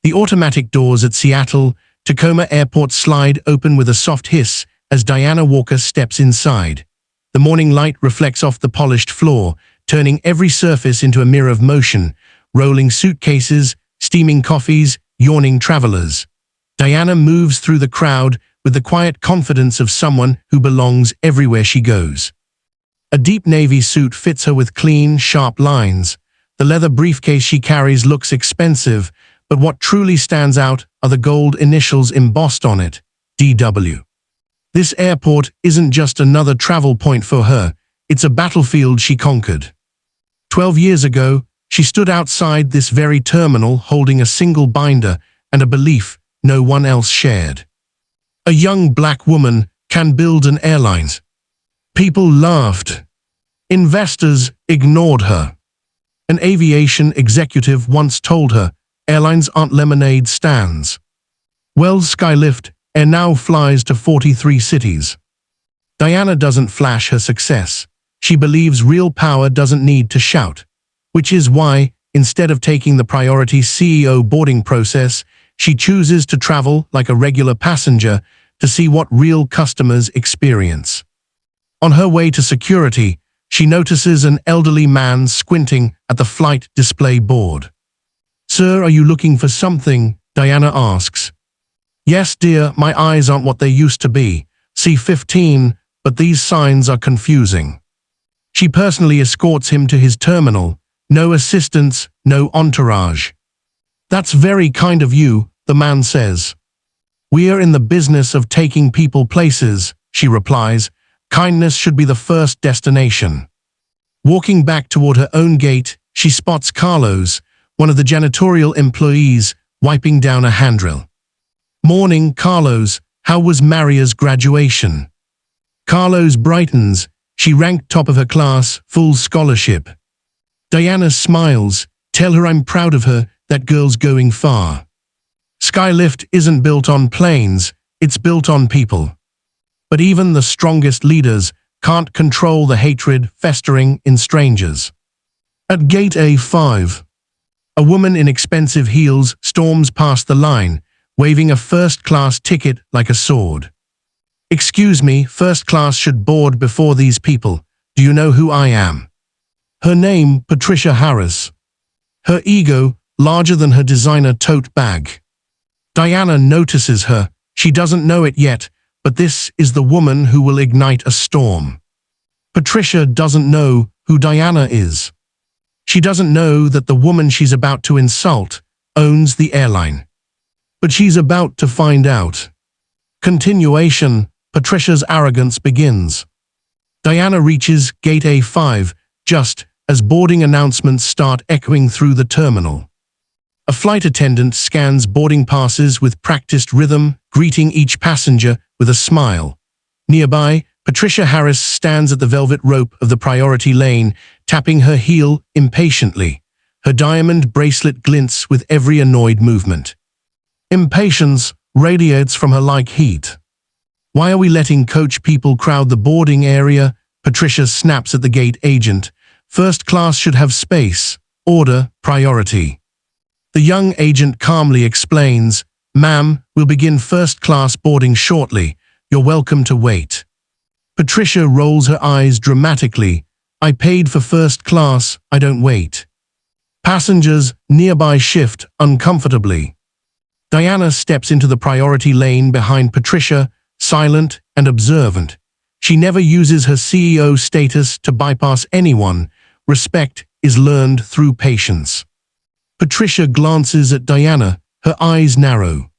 The automatic doors at Seattle-Tacoma Airport slide open with a soft hiss as Diana Walker steps inside. The morning light reflects off the polished floor, turning every surface into a mirror of motion, rolling suitcases, steaming coffees, yawning travelers. Diana moves through the crowd with the quiet confidence of someone who belongs everywhere she goes. A deep navy suit fits her with clean, sharp lines. The leather briefcase she carries looks expensive, but what truly stands out are the gold initials embossed on it, DW. This airport isn't just another travel point for her, it's a battlefield she conquered. 12 years ago, she stood outside this very terminal holding a single binder and a belief no one else shared. A young black woman can build an airline. People laughed. Investors ignored her. An aviation executive once told her, airlines aren't lemonade stands. Well, SkyLift Air now flies to 43 cities. Diana doesn't flash her success. She believes real power doesn't need to shout, which is why, instead of taking the priority CEO boarding process, she chooses to travel like a regular passenger to see what real customers experience. On her way to security, she notices an elderly man squinting at the flight display board. "Sir, are you looking for something?" Diana asks. "Yes, dear, my eyes aren't what they used to be. C15, but these signs are confusing." She personally escorts him to his terminal. No assistance, no entourage. "That's very kind of you," the man says. "We're in the business of taking people places," she replies. "Kindness should be the first destination." Walking back toward her own gate, she spots Carlos, one of the janitorial employees, wiping down a handrail. "Morning, Carlos. How was Maria's graduation?" Carlos brightens. She ranked top of her class, full scholarship. Diana smiles. "Tell her I'm proud of her, that girl's going far." SkyLift isn't built on planes, it's built on people. But even the strongest leaders can't control the hatred festering in strangers. At gate A5, a woman in expensive heels storms past the line, waving a first-class ticket like a sword. "Excuse me, first class should board before these people. Do you know who I am?" Her name, Patricia Harris. Her ego, larger than her designer tote bag. Diana notices her. She doesn't know it yet, but this is the woman who will ignite a storm. Patricia doesn't know who Diana is. She doesn't know that the woman she's about to insult owns the airline. But she's about to find out. Continuation, Patricia's arrogance begins. Diana reaches gate A5 just as boarding announcements start echoing through the terminal. A flight attendant scans boarding passes with practiced rhythm, greeting each passenger with a smile. Nearby, Patricia Harris stands at the velvet rope of the priority lane, tapping her heel impatiently. Her diamond bracelet glints with every annoyed movement. Impatience radiates from her like heat. "Why are we letting coach people crowd the boarding area?" Patricia snaps at the gate agent. "First class should have space. Order, priority." The young agent calmly explains, "Ma'am, we'll begin first class boarding shortly. You're welcome to wait." Patricia rolls her eyes dramatically. "I paid for first class, I don't wait." Passengers nearby shift uncomfortably. Diana steps into the priority lane behind Patricia, silent and observant. She never uses her CEO status to bypass anyone. Respect is learned through patience. Patricia glances at Diana, her eyes narrow.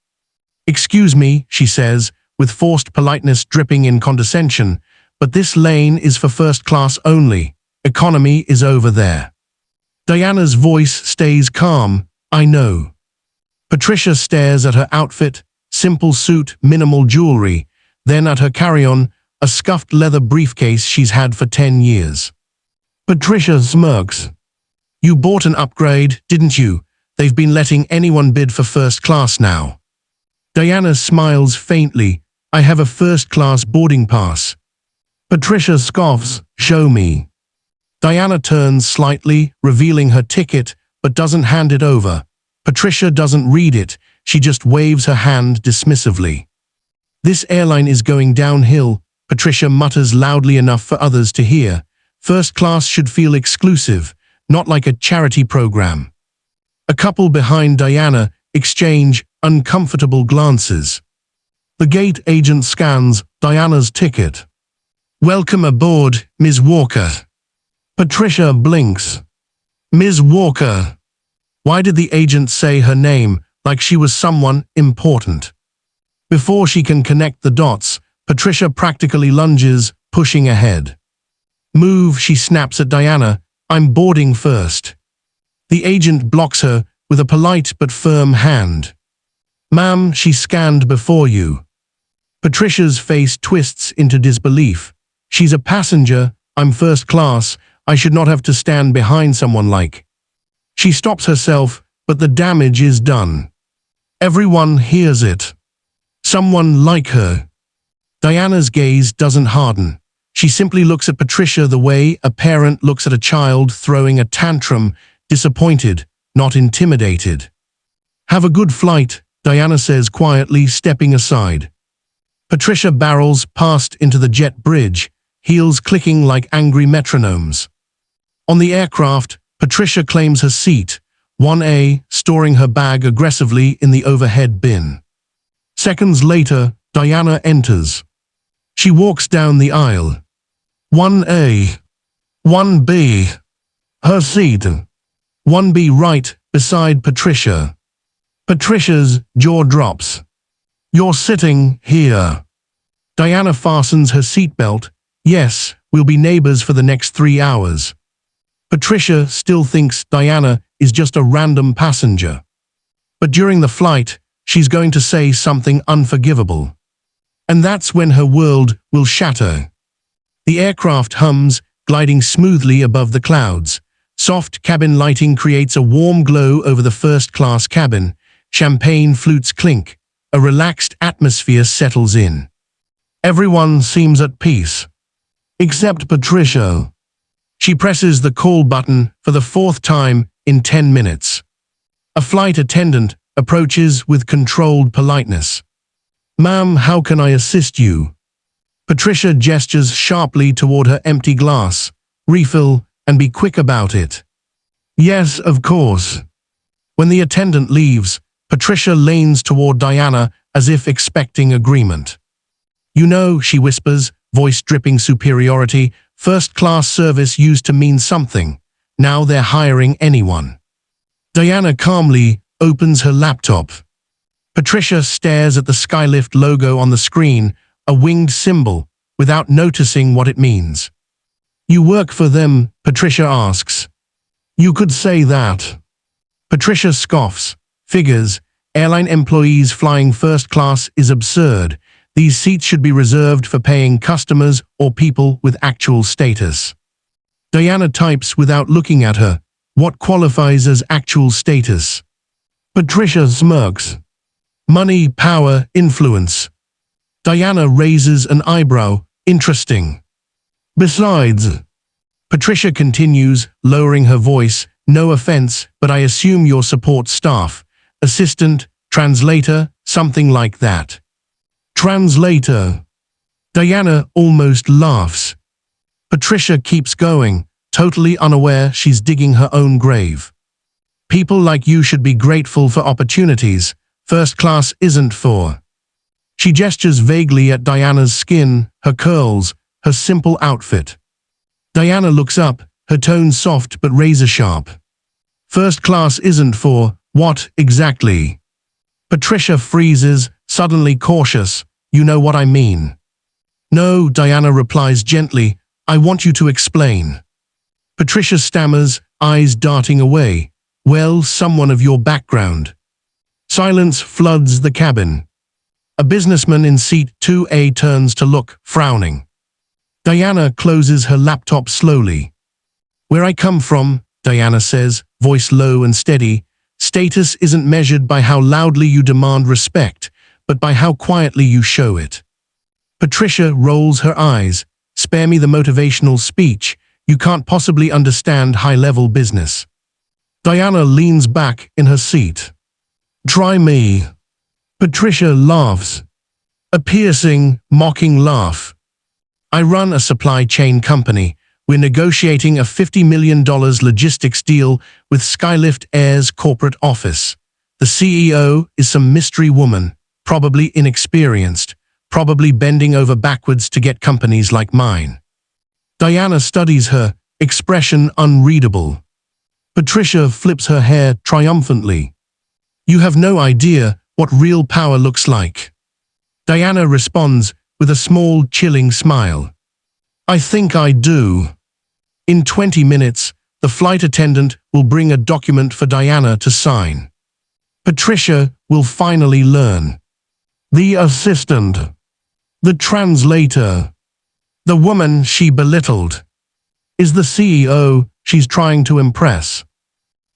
"Excuse me," she says, with forced politeness dripping in condescension, "but this lane is for first class only. Economy is over there." Diana's voice stays calm. "I know." Patricia stares at her outfit, simple suit, minimal jewelry, then at her carry-on, a scuffed leather briefcase she's had for 10 years. Patricia smirks. "You bought an upgrade, didn't you? They've been letting anyone bid for first class now." Diana smiles faintly. "I have a first-class boarding pass." Patricia scoffs. "Show me." Diana turns slightly, revealing her ticket, but doesn't hand it over. Patricia doesn't read it, she just waves her hand dismissively. This airline is going downhill, Patricia mutters loudly enough for others to hear. First class should feel exclusive, not like a charity program. A couple behind Diana exchange uncomfortable glances. The gate agent scans Diana's ticket. "Welcome aboard, Ms. Walker." Patricia blinks. "Ms. Walker." Why did the agent say her name like she was someone important? Before she can connect the dots, Patricia practically lunges, pushing ahead. "Move," she snaps at Diana. "I'm boarding first." The agent blocks her with a polite but firm hand. "Ma'am, she scanned before you." Patricia's face twists into disbelief. She's a passenger, I'm first class, I should not have to stand behind someone like. She stops herself, but the damage is done. Everyone hears it. Someone like her. Diana's gaze doesn't harden. She simply looks at Patricia the way a parent looks at a child throwing a tantrum, disappointed, not intimidated. "Have a good flight," Diana says quietly, stepping aside. Patricia barrels past into the jet bridge, heels clicking like angry metronomes. On the aircraft, Patricia claims her seat, 1A, storing her bag aggressively in the overhead bin. Seconds later, Diana enters. She walks down the aisle. 1A. 1B. Her seat. 1B right beside Patricia. Patricia's jaw drops. "You're sitting here." Diana fastens her seatbelt. "Yes, we'll be neighbors for the next 3 hours." Patricia still thinks Diana is just a random passenger. But during the flight, she's going to say something unforgivable. And that's when her world will shatter. The aircraft hums, gliding smoothly above the clouds. Soft cabin lighting creates a warm glow over the first-class cabin. Champagne flutes clink. A relaxed atmosphere settles in. Everyone seems at peace. Except Patricia. She presses the call button for the 4th time in 10 minutes. A flight attendant approaches with controlled politeness. "Ma'am, how can I assist you?" Patricia gestures sharply toward her empty glass. "Refill, and be quick about it." "Yes, of course." When the attendant leaves, Patricia leans toward Diana as if expecting agreement. "You know," she whispers, voice dripping superiority, "first-class service used to mean something. Now they're hiring anyone." Diana calmly opens her laptop. Patricia stares at the SkyLift logo on the screen, a winged symbol, without noticing what it means. "You work for them?" Patricia asks. "You could say that." Patricia scoffs. Figures, airline employees flying first class is absurd. These seats should be reserved for paying customers or people with actual status. Diana types without looking at her. What qualifies as actual status? Patricia smirks. Money, power, influence. Diana raises an eyebrow. Interesting. Besides, Patricia continues, lowering her voice, "No offense, but I assume your support staff. Assistant, translator, something like that." Translator. Diana almost laughs. Patricia keeps going, totally unaware she's digging her own grave. "People like you should be grateful for opportunities. First class isn't for." She gestures vaguely at Diana's skin, her curls, her simple outfit. Diana looks up, her tone soft but razor-sharp. "First class isn't for what exactly?" Patricia freezes, suddenly cautious. "You know what I mean." "No," Diana replies gently. "I want you to explain." Patricia stammers, eyes darting away. "Well, someone of your background." Silence floods the cabin. A businessman in seat 2A turns to look, frowning. Diana closes her laptop slowly. "Where I come from," Diana says, voice low and steady, "status isn't measured by how loudly you demand respect, but by how quietly you show it." Patricia rolls her eyes. "Spare me the motivational speech. You can't possibly understand high-level business." Diana leans back in her seat. Try me. Patricia laughs. A piercing, mocking laugh. I run a supply chain company. We're negotiating a $50 million logistics deal with SkyLift Air's corporate office. The CEO is some mystery woman, probably inexperienced, probably bending over backwards to get companies like mine. Diana studies her, expression unreadable. Patricia flips her hair triumphantly. You have no idea what real power looks like. Diana responds with a small, chilling smile. I think I do. In 20 minutes, the flight attendant will bring a document for Diana to sign. Patricia will finally learn. The assistant. The translator. The woman she belittled. Is the CEO she's trying to impress.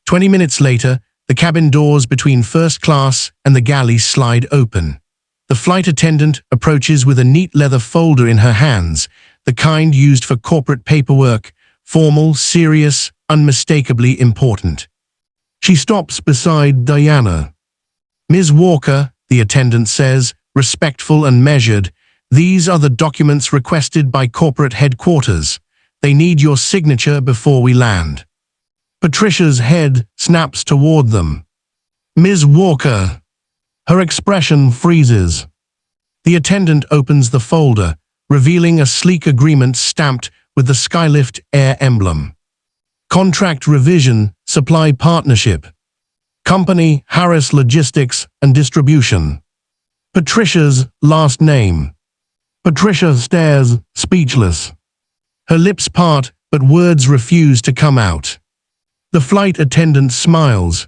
20 minutes later, the cabin doors between first class and the galley slide open. The flight attendant approaches with a neat leather folder in her hands, the kind used for corporate paperwork, formal, serious, unmistakably important. She stops beside Diana. Ms. Walker, the attendant says, respectful and measured, these are the documents requested by corporate headquarters. They need your signature before we land. Patricia's head snaps toward them. Ms. Walker. Her expression freezes. The attendant opens the folder, revealing a sleek agreement stamped with the SkyLift Air emblem. Contract revision, supply partnership. Company, Harris Logistics and Distribution. Patricia's last name. Patricia stares, speechless. Her lips part, but words refuse to come out. The flight attendant smiles.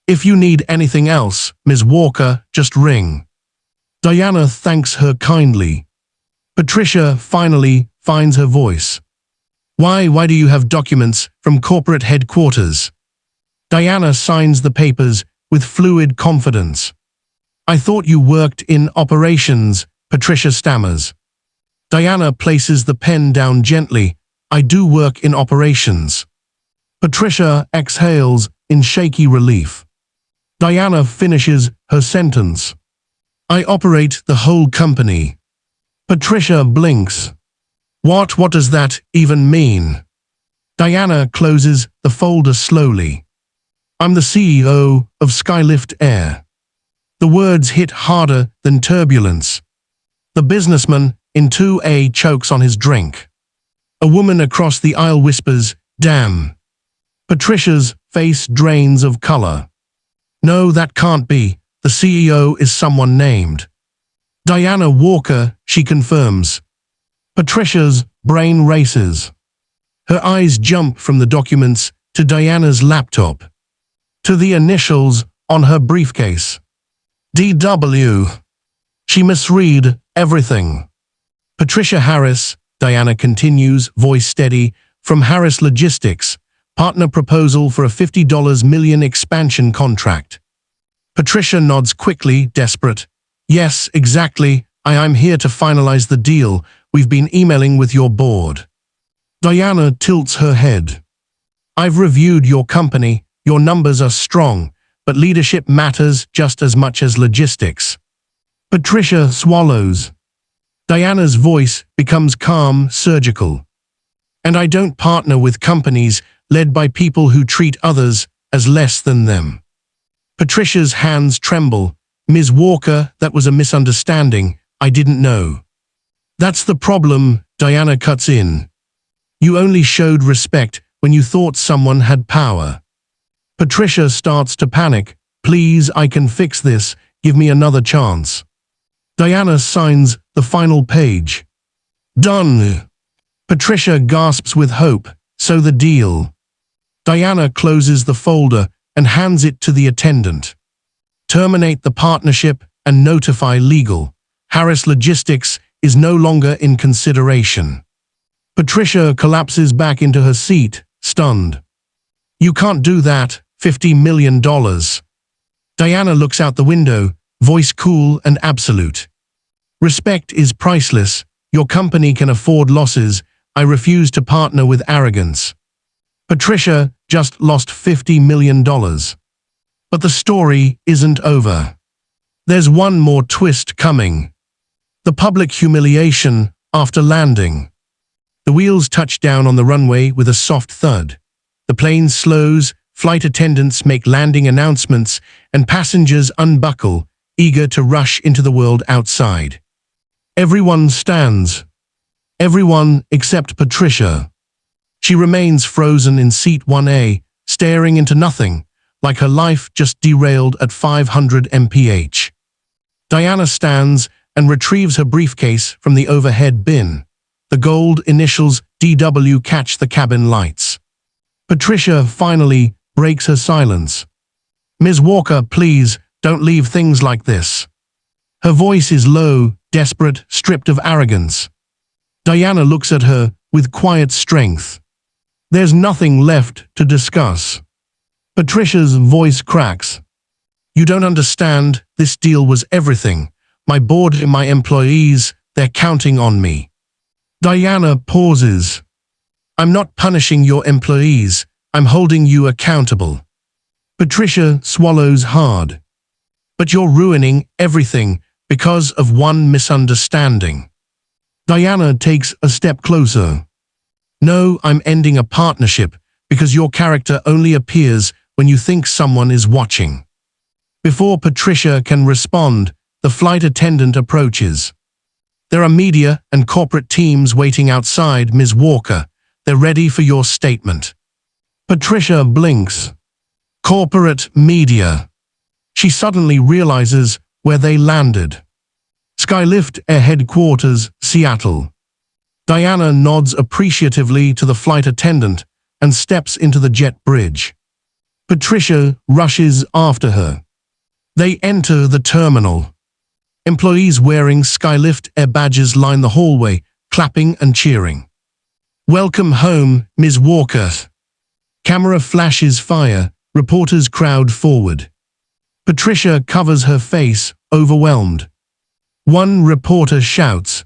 If you need anything else, Ms. Walker, just ring. Diana thanks her kindly. Patricia finally finds her voice. Why do you have documents from corporate headquarters? Diana signs the papers with fluid confidence. I thought you worked in operations, Patricia stammers. Diana places the pen down gently. I do work in operations. Patricia exhales in shaky relief. Diana finishes her sentence. I operate the whole company. Patricia blinks. What does that even mean? Diana closes the folder slowly. I'm the CEO of SkyLift Air. The words hit harder than turbulence. The businessman in 2A chokes on his drink. A woman across the aisle whispers, damn. Patricia's face drains of color. No, that can't be. The CEO is someone named Diana Walker, she confirms. Patricia's brain races. Her eyes jump from the documents to Diana's laptop, to the initials on her briefcase. DW. She misread everything. Patricia Harris, Diana continues, voice steady, from Harris Logistics, partner proposal for a $50 million expansion contract. Patricia nods quickly, desperate. Yes, exactly. I'm here to finalize the deal. We've been emailing with your board. Diana tilts her head. I've reviewed your company. Your numbers are strong, but leadership matters just as much as logistics. Patricia swallows. Diana's voice becomes calm, surgical. And I don't partner with companies led by people who treat others as less than them. Patricia's hands tremble. Ms. Walker, that was a misunderstanding. I didn't know. That's the problem, Diana cuts in. You only showed respect when you thought someone had power. Patricia starts to panic. Please, I can fix this. Give me another chance. Diana signs the final page. Done. Patricia gasps with hope. So the deal. Diana closes the folder and hands it to the attendant. Terminate the partnership and notify legal. Harris Logistics is no longer in consideration. Patricia collapses back into her seat, stunned. You can't do that, $50 million. Diana looks out the window, voice cool and absolute. Respect is priceless. Your company can afford losses. I refuse to partner with arrogance. Patricia just lost $50 million. But the story isn't over. There's one more twist coming. The public humiliation after landing. The wheels touch down on the runway with a soft thud. The plane slows, flight attendants make landing announcements, and passengers unbuckle, eager to rush into the world outside. Everyone stands. Everyone except Patricia. She remains frozen in seat 1A, staring into nothing, like her life just derailed at 500 mph. Diana stands and retrieves her briefcase from the overhead bin. The gold initials DW catch the cabin lights. Patricia finally breaks her silence. "Ms. Walker, please, don't leave things like this." Her voice is low, desperate, stripped of arrogance. Diana looks at her with quiet strength. "There's nothing left to discuss." Patricia's voice cracks. "You don't understand, this deal was everything. My board and my employees, they're counting on me." Diana pauses. "I'm not punishing your employees, I'm holding you accountable." Patricia swallows hard. "But you're ruining everything because of one misunderstanding." Diana takes a step closer. "No, I'm ending a partnership because your character only appears when you think someone is watching." Before Patricia can respond, the flight attendant approaches. "There are media and corporate teams waiting outside, Ms. Walker. They're ready for your statement." Patricia blinks. Corporate media. She suddenly realizes where they landed. SkyLift Air Headquarters, Seattle. Diana nods appreciatively to the flight attendant and steps into the jet bridge. Patricia rushes after her. They enter the terminal. Employees wearing SkyLift Air badges line the hallway, clapping and cheering. "Welcome home, Ms. Walker." Camera flashes fire, reporters crowd forward. Patricia covers her face, overwhelmed. One reporter shouts,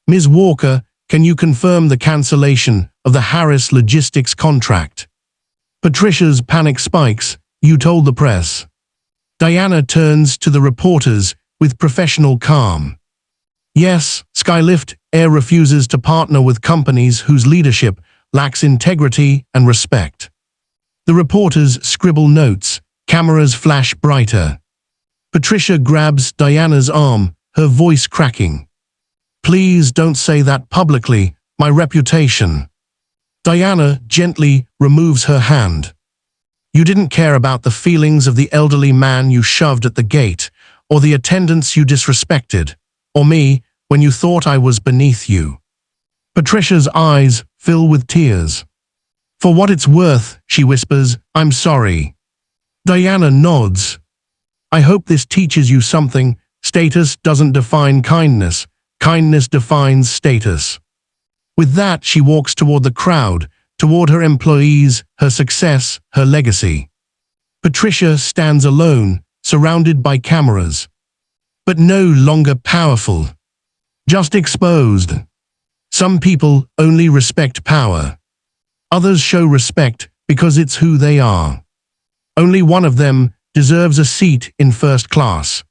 "Ms. Walker, can you confirm the cancellation of the Harris Logistics contract?" Patricia's panic spikes. "You told the press." Diana turns to the reporters with professional calm. "Yes, SkyLift Air refuses to partner with companies whose leadership lacks integrity and respect." The reporters scribble notes, cameras flash brighter. Patricia grabs Diana's arm, her voice cracking. "Please don't say that publicly, my reputation." Diana gently removes her hand. "You didn't care about the feelings of the elderly man you shoved at the gate, or the attendants you disrespected, or me when you thought I was beneath you." Patricia's eyes fill with tears. "For what it's worth," she whispers, "I'm sorry." Diana nods. "I hope this teaches you something. Status doesn't define kindness. Kindness defines status." With that, she walks toward the crowd, toward her employees, her success, her legacy. Patricia stands alone, surrounded by cameras. But no longer powerful. Just exposed. Some people only respect power. Others show respect because it's who they are. Only one of them deserves a seat in first class.